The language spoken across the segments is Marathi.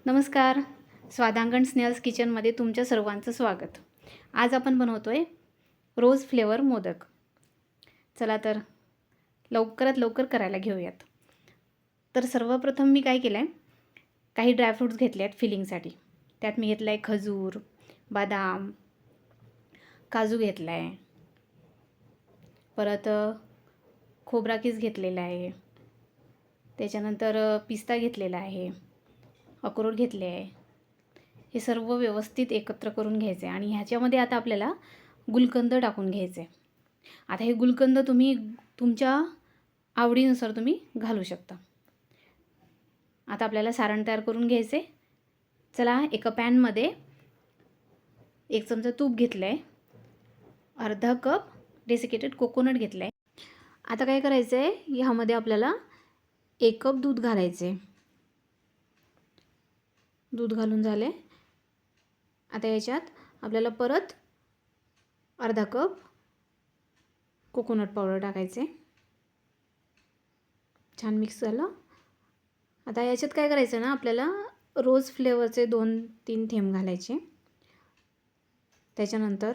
नमस्कार. स्वादांगण स्नेहल्स किचनमध्ये तुमच्या सर्वांचं स्वागत. आज आपण बनवतोय रोज फ्लेवर मोदक. चला तर लवकरात लवकर करायला घेऊयात. तर सर्वप्रथम मी काय केलं आहे, काही ड्रायफ्रूट्स घेतले आहेत फिलिंगसाठी. त्यात मी घेतला आहे खजूर, बदाम, काजू घेतला आहे, परत खोबरा कीस घेतलेला आहे, त्याच्यानंतर पिस्ता घेतलेला आहे, अक्रोड घेतले आहे. हे सर्व व्यवस्थित एकत्र करून घ्यायचे आणि ह्याच्यामध्ये आता आपल्याला गुलकंद टाकून घ्यायचे. आता हे गुलकंद तुम्ही तुमच्या आवडीनुसार तुम्ही घालू शकता. आता आपल्याला सारण तयार करून घ्यायचे. चला, एका पॅनमध्ये 1 चमचा तूप घेतलं आहे, अर्धा कप डेसिकेटेड कोकोनट घेतलं आहे. आता काय करायचं आहे, ह्यामध्ये आपल्याला 1 कप दूध घालायचे. दूध घालून झाले. आता याच्यात आपल्याला परत अर्धा कप कोकोनट पावडर टाकायचे. छान मिक्स झालं. आता याच्यात काय करायचं ना, आपल्याला रोज फ्लेवरचे 2-3 थेंब घालायचे. त्याच्यानंतर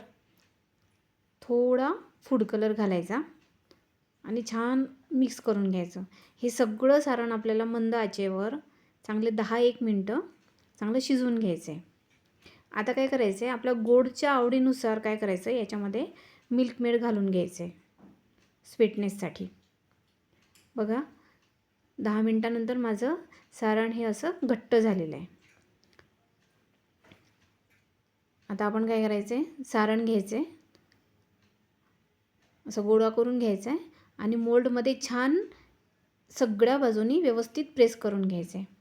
थोडा फूड कलर घालायचा आणि छान मिक्स करून घ्यायचं. हे सगळं सारण आपल्याला मंद आचेवर चांगले 10-1 मिनटं चांगलं शिजवून घ्यायचं आहे. आता काय करायचं आहे, आपल्या गोडच्या आवडीनुसार काय करायचं आहे, याच्यामध्ये मिल्क मेड घालून घ्यायचं आहे स्वीटनेससाठी. बघा, 10 मिनटानंतर माझं सारण हे असं घट्ट झालेलं आहे. आता आपण काय करायचं आहे, सारण घ्यायचं आहे, असं गोळा करून घ्यायचं आहे आणि मोल्डमध्ये छान सगळ्या बाजूनी व्यवस्थित प्रेस करून घ्यायचं आहे.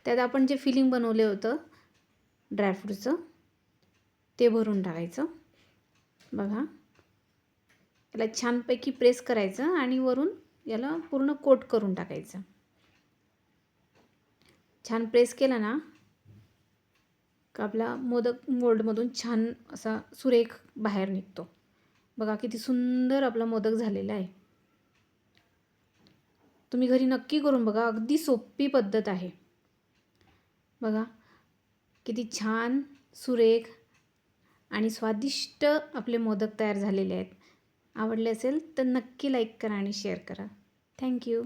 त्यात आपण जे फिलिंग बनवले होतं ड्रायफ्रूटचं ते भरून टाकायचं. बघा, याला छानपैकी प्रेस करायचं आणि वरून याला पूर्ण कोट करून टाकायचं. छान प्रेस केला ना का आपला मोदक मोल्डमधून छान असा सुरेख बाहेर निघतो. बघा किती सुंदर आपला मोदक झालेला आहे. तुम्ही घरी नक्की करून बघा, अगदी सोपी पद्धत आहे. बघा किती छान सुरेख आणि स्वादिष्ट आपले मोदक तयार झालेले आहेत. आवडले असेल तर नक्की लाईक करा आणि शेअर करा. थँक्यू.